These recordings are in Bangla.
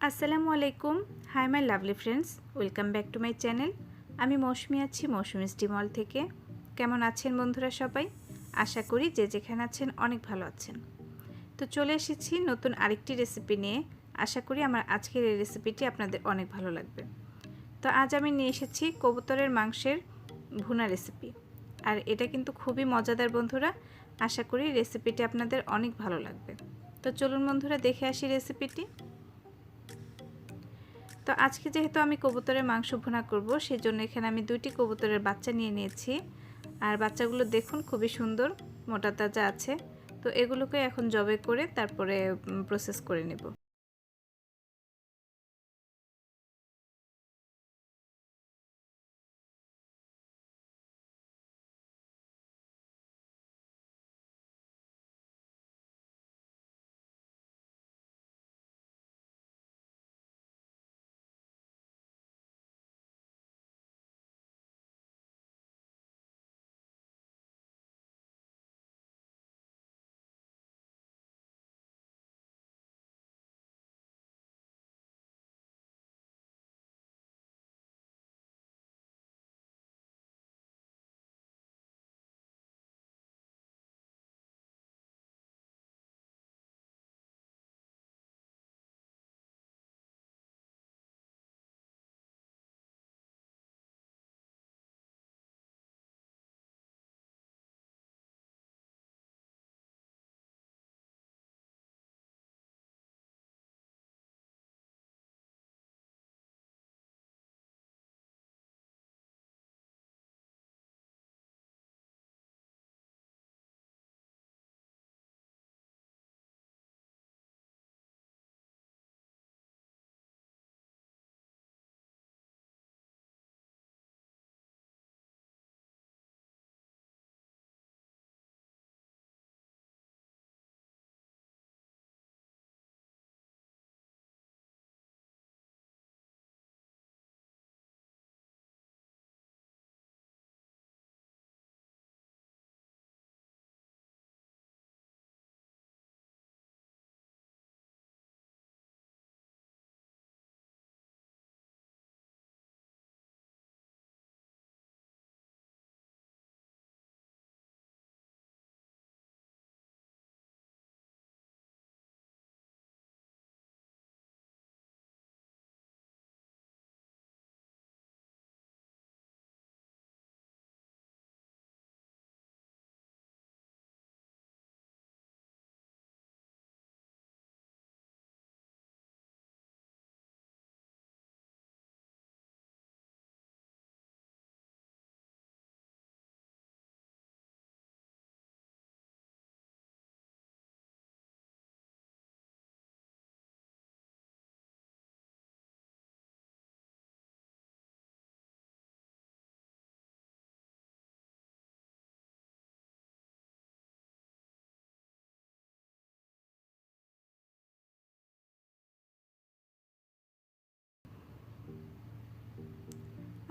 আসসালামু আলাইকুম। Hi my lovely friends, welcome back to my channel. আমি মৌসুমি আছি মৌসুমি স্টিমল থেকে। কেমন আছেন বন্ধুরা সবাই? আশা করি যে যেখানে আছেন অনেক ভালো আছেন। তো চলে এসেছি নতুন আরেকটি রেসিপি নিয়ে। আশা করি আমার আজকের এই রেসিপিটি আপনাদের অনেক ভালো লাগবে। তো আজ আমি নিয়ে এসেছি কবুতরের মাংসের ভুনা রেসিপি। আর এটা কিন্তু খুবই মজাদার বন্ধুরা। আশা করি রেসিপিটি আপনাদের অনেক ভালো লাগবে। তো চলুন বন্ধুরা দেখে আসি রেসিপিটি। তো আজকে যেহেতু আমি কবুতরের মাংস ভুনা করব, সেজন্য এখানে আমি 2টি কবুতরের বাচ্চা নিয়ে নিয়েছি। আর বাচ্চাগুলো দেখুন খুবই সুন্দর, মোটা তাজা আছে। তো এগুলোকে এখন জবে করে তারপরে প্রসেস করে নেব।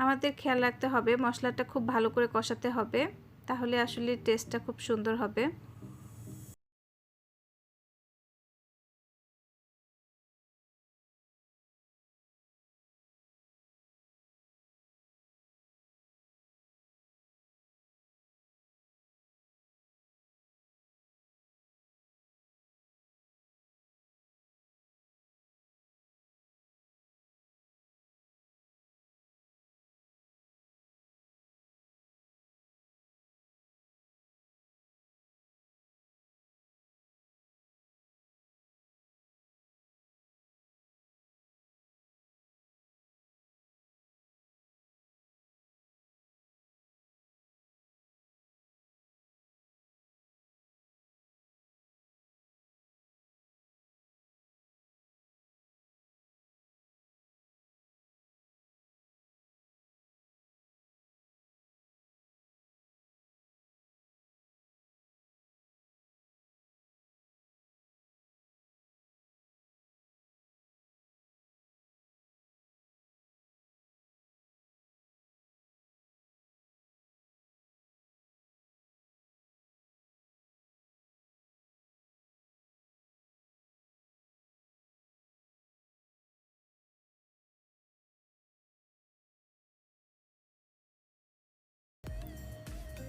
আমাদের খেয়াল রাখতে হবে মশলাটা খুব ভালো করে কষাতে হবে, তাহলে আসলে টেস্টটা খুব সুন্দর হবে।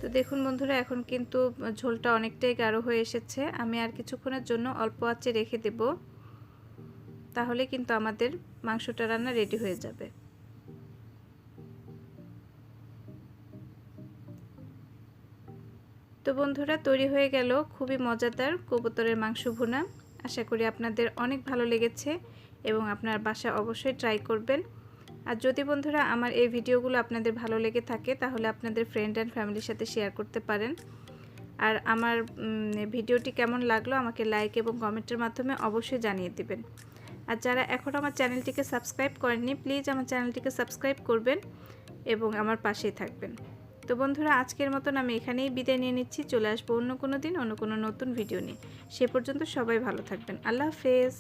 তো দেখুন বন্ধুরা, এখন কিন্তু ঝোলটা অনেকটাই গাঢ় হয়ে এসেছে। আমি আর কিছুক্ষণের জন্য অল্প আঁচে রেখে দেব, তাহলে কিন্তু আমাদের মাংসটা রান্না রেডি হয়ে যাবে। তো বন্ধুরা, তৈরি হয়ে গেল খুবই মজাদার কবুতরের মাংস ভুনা। আশা করি আপনাদের অনেক ভালো লেগেছে এবং আপনার বাসায় অবশ্যই ট্রাই করবেন। আর যদি বন্ধুরা আমার এই ভিডিওগুলো আপনাদের ভালো লেগে থাকে, তাহলে আপনাদের ফ্রেন্ড অ্যান্ড ফ্যামিলির সাথে শেয়ার করতে পারেন। আর আমার ভিডিওটি কেমন লাগলো আমাকে লাইক এবং কমেন্টের মাধ্যমে অবশ্যই জানিয়ে দিবেন। আর যারা এখন আমার চ্যানেলটিকে সাবস্ক্রাইব করেননি, প্লিজ আমার চ্যানেলটিকে সাবস্ক্রাইব করবেন এবং আমার পাশেই থাকবেন। তো বন্ধুরা, আজকের মতন আমি এখানেই বিদায় নিয়ে নিচ্ছি। চলে আসবো অন্য কোনো দিন অন্য কোনো নতুন ভিডিও নিয়ে। সে পর্যন্ত সবাই ভালো থাকবেন। আল্লাহ হাফেজ।